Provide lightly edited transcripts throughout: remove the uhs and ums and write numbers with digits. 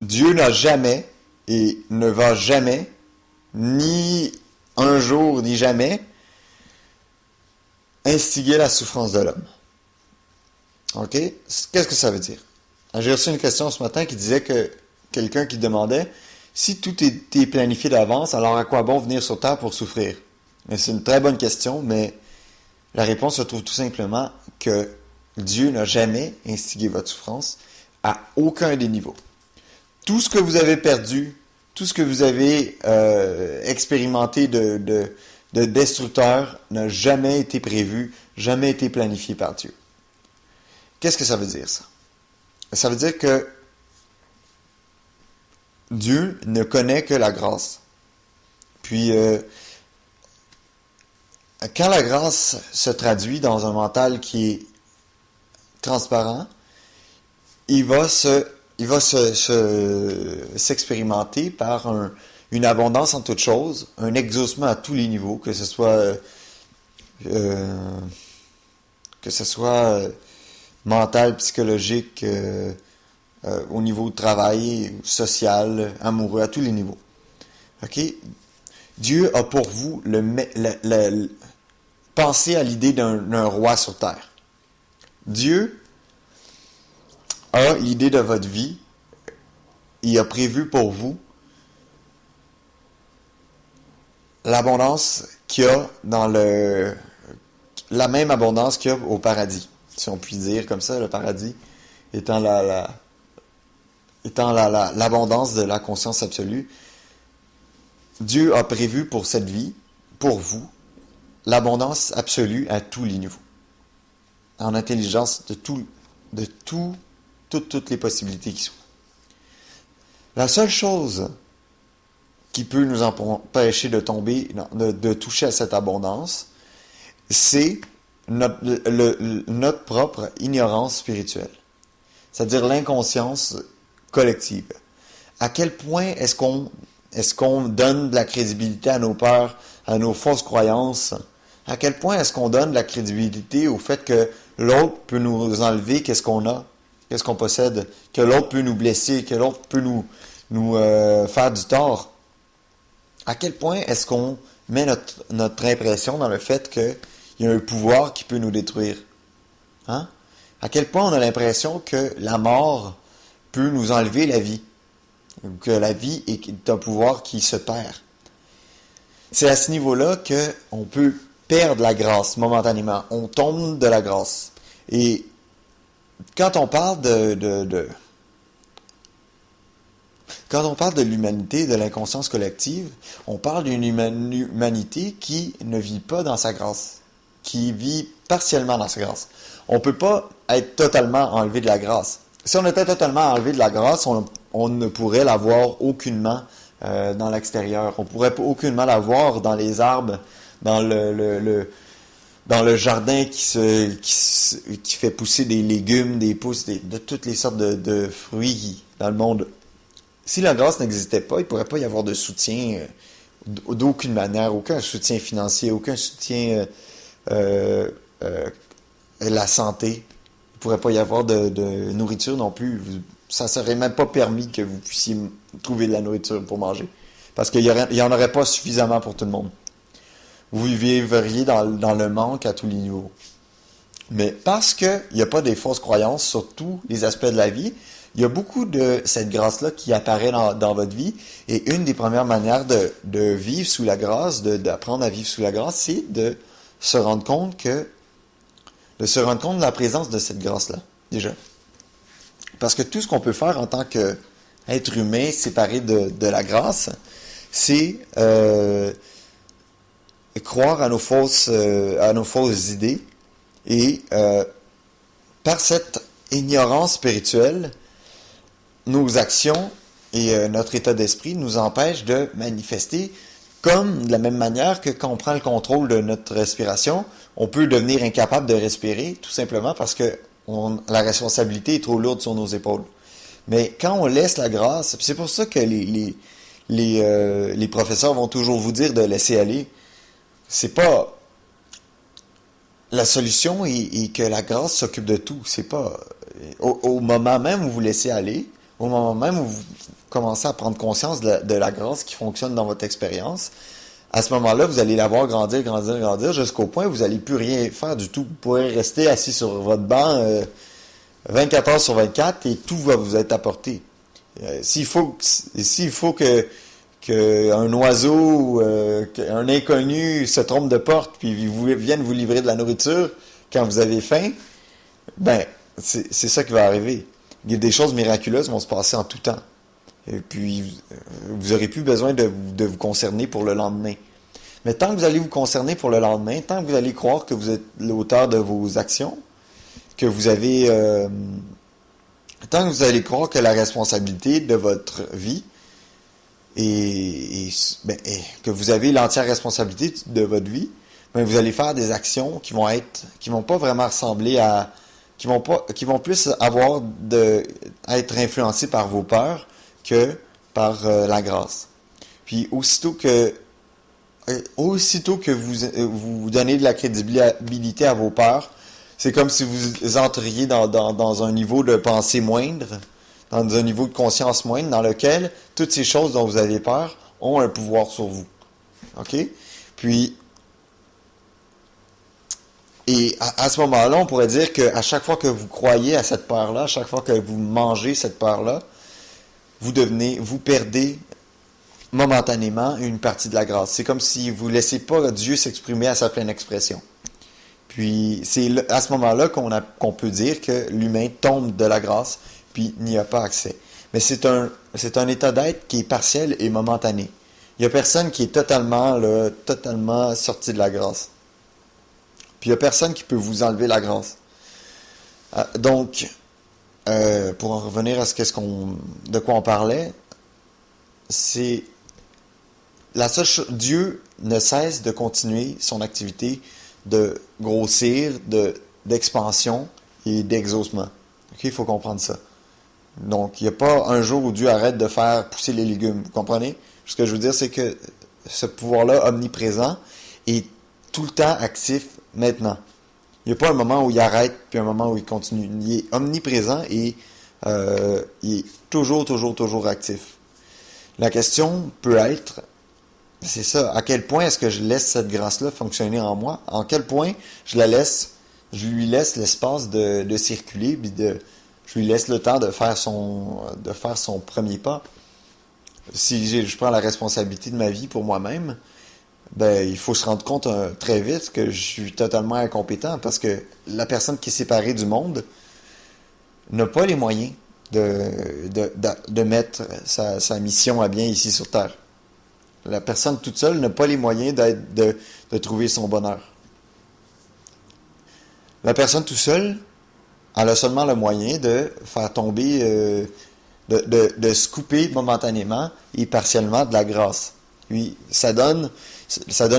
Dieu n'a jamais et ne va jamais, ni un jour, ni jamais, instiguer la souffrance de l'homme. OK? Qu'est-ce que ça veut dire? J'ai reçu une question ce matin qui disait que quelqu'un qui demandait si tout était planifié d'avance, alors à quoi bon venir sur Terre pour souffrir? Et c'est une très bonne question, mais la réponse se trouve tout simplement que Dieu n'a jamais instigé votre souffrance à aucun des niveaux. Tout ce que vous avez perdu, tout ce que vous avez expérimenté de destructeur n'a jamais été prévu, jamais été planifié par Dieu. Qu'est-ce que ça veut dire, ça? Ça veut dire que Dieu ne connaît que la grâce. Puis, quand la grâce se traduit dans un mental qui est transparent, il va s'expérimenter par une abondance en toutes choses, un exaucement à tous les niveaux, que ce soit mental, psychologique, au niveau de travail, social, amoureux, à tous les niveaux. OK? Dieu a pour vous pensez à l'idée d'un roi sur terre. Dieu a l'idée de votre vie. Il a prévu pour vous l'abondance qu'il y a dans la même abondance qu'il y a au paradis. Si on peut dire comme ça, le paradis étant l'abondance de la conscience absolue. Dieu a prévu pour cette vie, pour vous, l'abondance absolue à tous les niveaux. En intelligence de toutes les possibilités qui soient. La seule chose qui peut nous empêcher de tomber, de toucher à cette abondance, c'est notre propre ignorance spirituelle. C'est-à-dire l'inconscience collective. À quel point est-ce qu'on donne de la crédibilité à nos peurs, à nos fausses croyances? À quel point est-ce qu'on donne de la crédibilité au fait que l'autre peut nous enlever qu'est-ce qu'on a, qu'est-ce qu'on possède, que l'autre peut nous blesser, que l'autre peut nous faire du tort? À quel point est-ce qu'on met notre impression dans le fait qu'il y a un pouvoir qui peut nous détruire? Hein? À quel point on a l'impression que la mort peut nous enlever la vie? Ou que la vie est un pouvoir qui se perd. C'est à ce niveau-là qu'on peut perdre la grâce momentanément. On tombe de la grâce. Et quand on parle quand on parle de l'humanité, de l'inconscience collective, on parle d'une humanité qui ne vit pas dans sa grâce, qui vit partiellement dans sa grâce. On ne peut pas être totalement enlevé de la grâce. Si on était totalement enlevé de la grâce, on ne pourrait la voir aucunement dans l'extérieur. On ne pourrait aucunement la voir dans les arbres, dans dans le jardin qui fait pousser des légumes, des pousses, de toutes les sortes de fruits dans le monde. Si la grâce n'existait pas, il ne pourrait pas y avoir de soutien d'aucune manière, aucun soutien financier, aucun soutien la santé. Il ne pourrait pas y avoir de nourriture non plus. Ça ne serait même pas permis que vous puissiez trouver de la nourriture pour manger. Parce qu'il n'y en aurait pas suffisamment pour tout le monde. Vous vivriez dans le manque à tous les niveaux. Mais parce qu'il n'y a pas des fausses croyances sur tous les aspects de la vie, il y a beaucoup de cette grâce-là qui apparaît dans votre vie. Et une des premières manières de vivre sous la grâce, d'apprendre à vivre sous la grâce, c'est de se rendre compte de la présence de cette grâce-là, déjà. Parce que tout ce qu'on peut faire en tant qu'être humain séparé de la grâce, c'est croire à nos fausses idées et par cette ignorance spirituelle, nos actions et notre état d'esprit nous empêchent de manifester comme de la même manière que quand on prend le contrôle de notre respiration, on peut devenir incapable de respirer tout simplement parce que la responsabilité est trop lourde sur nos épaules. Mais quand on laisse la grâce, c'est pour ça que les professeurs vont toujours vous dire de laisser aller. C'est pas la solution est que la grâce s'occupe de tout. C'est pas au moment même où vous laissez aller, au moment même où commencer à prendre conscience de la grâce qui fonctionne dans votre expérience, à ce moment-là, vous allez la voir grandir, grandir, grandir, jusqu'au point où vous n'allez plus rien faire du tout. Vous pourrez rester assis sur votre banc 24 heures sur 24 et tout va vous être apporté. S'il faut qu'un oiseau ou un inconnu se trompe de porte puis vienne vous livrer de la nourriture quand vous avez faim, ben, c'est ça qui va arriver. Des choses miraculeuses vont se passer en tout temps. Et puis, vous n'aurez plus besoin de vous concerner pour le lendemain. Mais tant que vous allez vous concerner pour le lendemain, tant que vous allez croire que vous êtes l'auteur de vos actions, que vous avez... tant que vous allez croire que la responsabilité de votre vie et que vous avez l'entière responsabilité de votre vie, ben vous allez faire des actions qui vont pas vraiment ressembler à... qui vont plus être influencées par vos peurs que par la grâce. Puis aussitôt que vous donnez de la crédibilité à vos peurs, c'est comme si vous entriez dans un niveau de pensée moindre, dans un niveau de conscience moindre, dans lequel toutes ces choses dont vous avez peur ont un pouvoir sur vous. OK? Puis, et à ce moment-là, on pourrait dire qu'à chaque fois que vous croyez à cette peur-là, à chaque fois que vous mangez cette peur-là, vous perdez momentanément une partie de la grâce. C'est comme si vous ne laissiez pas Dieu s'exprimer à sa pleine expression. Puis c'est à ce moment-là qu'on peut dire que l'humain tombe de la grâce, puis n'y a pas accès. Mais c'est un état d'être qui est partiel et momentané. Il n'y a personne qui est totalement sorti de la grâce. Puis il n'y a personne qui peut vous enlever la grâce. Donc, pour en revenir à de quoi on parlait, c'est Dieu ne cesse de continuer son activité de grossir, d'expansion et d'exaucement. OK, il faut comprendre ça. Donc, il n'y a pas un jour où Dieu arrête de faire pousser les légumes. Vous comprenez? Ce que je veux dire, c'est que ce pouvoir-là, omniprésent, est tout le temps actif maintenant. Il n'y a pas un moment où il arrête, puis un moment où il continue. Il est omniprésent et il est toujours actif. La question peut être, c'est ça, à quel point est-ce que je laisse cette grâce-là fonctionner en moi? En quel point je lui laisse l'espace de circuler, puis je lui laisse le temps de faire son premier pas. Si je prends la responsabilité de ma vie pour moi-même, ben il faut se rendre compte très vite que je suis totalement incompétent parce que la personne qui est séparée du monde n'a pas les moyens de mettre sa mission à bien ici sur Terre. La personne toute seule n'a pas les moyens de trouver son bonheur. La personne toute seule, elle a seulement le moyen de faire tomber, de se couper momentanément et partiellement de la grâce. Puis, ça donne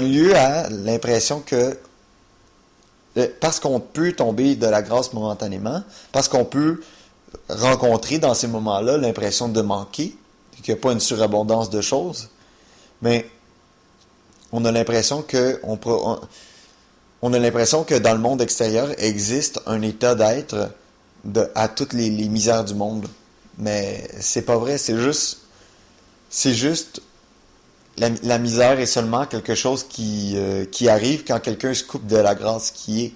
lieu à l'impression que parce qu'on peut tomber de la grâce momentanément, parce qu'on peut rencontrer dans ces moments-là l'impression de manquer, qu'il n'y a pas une surabondance de choses, mais on a l'impression que dans le monde extérieur existe un état d'être à toutes les misères du monde. Mais c'est pas vrai, c'est juste la misère est seulement quelque chose qui arrive quand quelqu'un se coupe de la grâce qui est.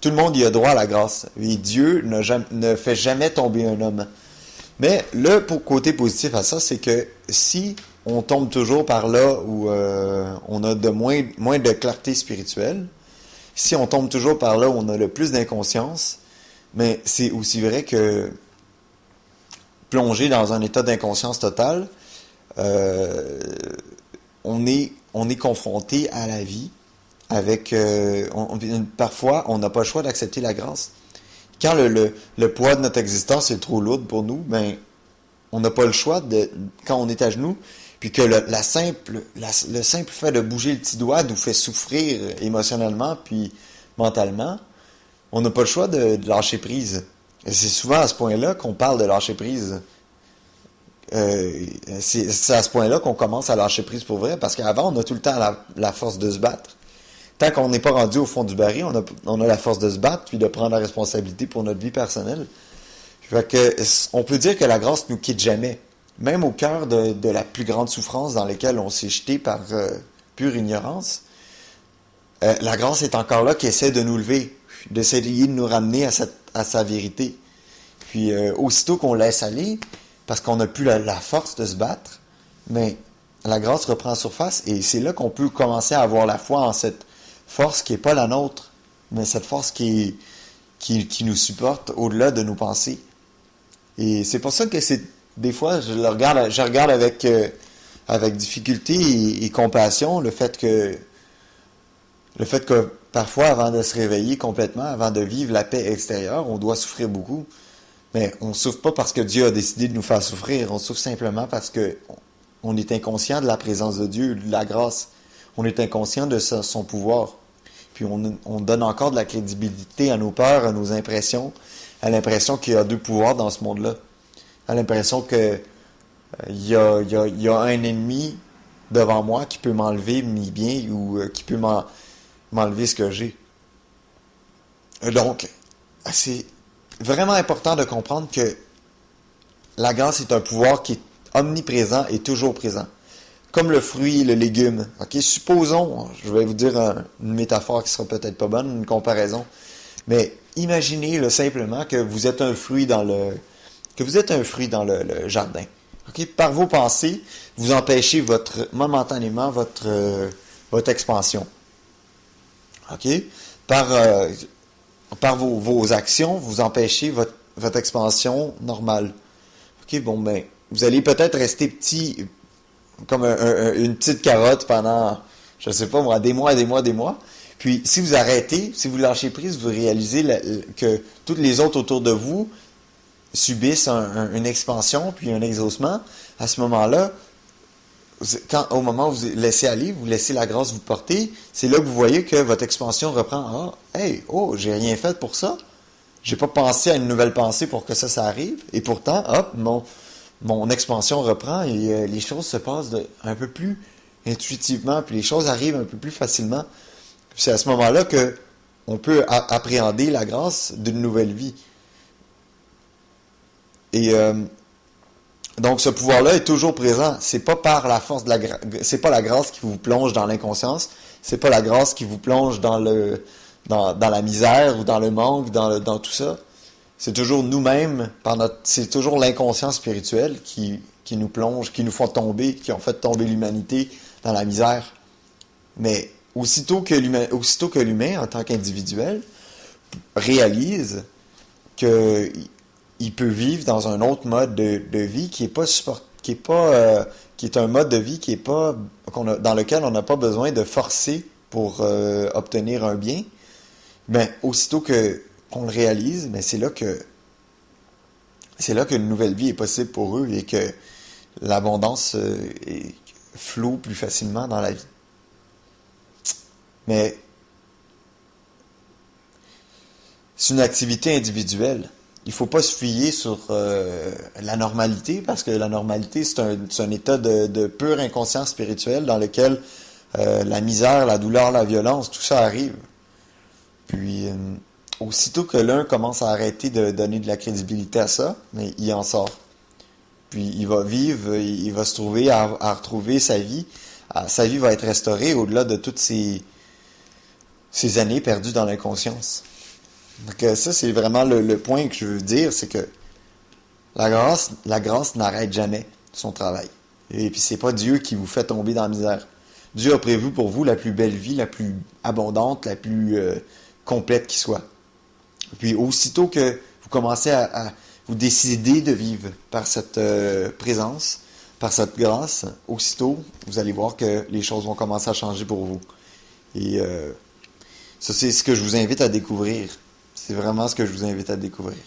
Tout le monde y a droit à la grâce. Et Dieu ne fait jamais tomber un homme. Mais le côté positif à ça, c'est que si on tombe toujours par là où on a moins de clarté spirituelle, si on tombe toujours par là où on a le plus d'inconscience, mais c'est aussi vrai que plonger dans un état d'inconscience totale, on est confronté à la vie avec parfois on n'a pas le choix d'accepter la grâce. Quand le poids de notre existence est trop lourd pour nous, ben on n'a pas le choix quand on est à genoux, puis que le simple fait de bouger le petit doigt nous fait souffrir émotionnellement puis mentalement, on n'a pas le choix de lâcher prise. Et c'est souvent à ce point-là qu'on parle de lâcher prise. C'est à ce point-là qu'on commence à lâcher prise pour vrai, parce qu'avant, on a tout le temps la force de se battre. Tant qu'on n'est pas rendu au fond du baril, on a la force de se battre, puis de prendre la responsabilité pour notre vie personnelle. Fait que, on peut dire que la grâce nous quitte jamais. même au cœur de la plus grande souffrance dans laquelle on s'est jeté par pure ignorance, la grâce est encore là qui essaie de nous lever, d'essayer de nous ramener à sa vérité. Puis aussitôt qu'on laisse aller, parce qu'on n'a plus la force de se battre, mais la grâce reprend surface et c'est là qu'on peut commencer à avoir la foi en cette force qui n'est pas la nôtre, mais cette force qui nous supporte au-delà de nos pensées. Et c'est pour ça que c'est des fois je regarde avec difficulté et compassion le fait que parfois avant de se réveiller complètement, avant de vivre la paix extérieure, on doit souffrir beaucoup. Mais on ne souffre pas parce que Dieu a décidé de nous faire souffrir, on souffre simplement parce que on est inconscient de la présence de Dieu, de la grâce. On est inconscient de son pouvoir. Puis on donne encore de la crédibilité à nos peurs, à nos impressions, à l'impression qu'il y a deux pouvoirs dans ce monde-là. À l'impression que il y a un ennemi devant moi qui peut m'enlever mes biens ou qui peut m'enlever ce que j'ai. Donc, c'est vraiment important de comprendre que la grâce est un pouvoir qui est omniprésent et toujours présent. Comme le fruit et le légume. Ok, supposons, je vais vous dire une métaphore qui sera peut-être pas bonne, une comparaison, mais imaginez là, simplement que vous êtes un fruit dans le jardin. Ok, par vos pensées, vous empêchez momentanément votre expansion. Ok, par vos actions, vous empêchez votre expansion normale. Ok, bon ben, vous allez peut-être rester petit, comme une petite carotte pendant, je sais pas moi, des mois, des mois, des mois. Puis, si vous arrêtez, si vous lâchez prise, vous réalisez que toutes les autres autour de vous subissent une expansion, puis un exaucement. À ce moment-là, au moment où vous laissez aller, vous laissez la grâce vous porter, c'est là que vous voyez que votre expansion reprend. Ah, hey, oh, j'ai rien fait pour ça. J'ai pas pensé à une nouvelle pensée pour que ça arrive. Et pourtant, hop, mon expansion reprend et les choses se passent un peu plus intuitivement, puis les choses arrivent un peu plus facilement. Puis c'est à ce moment-là que on peut appréhender la grâce d'une nouvelle vie. Et donc ce pouvoir-là est toujours présent. C'est pas par la force de c'est pas la grâce qui vous plonge dans l'inconscience. C'est pas la grâce qui vous plonge dans la misère ou dans le manque, dans tout ça. C'est toujours nous-mêmes, c'est toujours l'inconscient spirituel qui nous plonge, qui nous font tomber, qui ont fait tomber l'humanité dans la misère. Mais aussitôt que l'humain, en tant qu'individuel, réalise que il peut vivre dans un autre mode de vie qui est un mode de vie dans lequel on n'a pas besoin de forcer pour obtenir un bien, mais aussitôt qu'on le réalise, mais c'est là qu'une nouvelle vie est possible pour eux et que l'abondance floue plus facilement dans la vie. Mais c'est une activité individuelle. Il ne faut pas se fier sur la normalité, parce que la normalité, c'est un état de pure inconscience spirituelle dans lequel la misère, la douleur, la violence, tout ça arrive. Puis, aussitôt que l'un commence à arrêter de donner de la crédibilité à ça, mais il en sort. Puis, il va vivre, il va se trouver à retrouver sa vie. Sa vie va être restaurée au-delà de toutes ces années perdues dans l'inconscience. Donc ça, c'est vraiment le point que je veux dire, c'est que la grâce n'arrête jamais son travail. Et puis c'est pas Dieu qui vous fait tomber dans la misère. Dieu a prévu pour vous la plus belle vie, la plus abondante, la plus complète qui soit. Puis aussitôt que vous commencez à vous décider de vivre par cette présence, par cette grâce, aussitôt, vous allez voir que les choses vont commencer à changer pour vous. Et ça, c'est ce que je vous invite à découvrir. C'est vraiment ce que je vous invite à découvrir.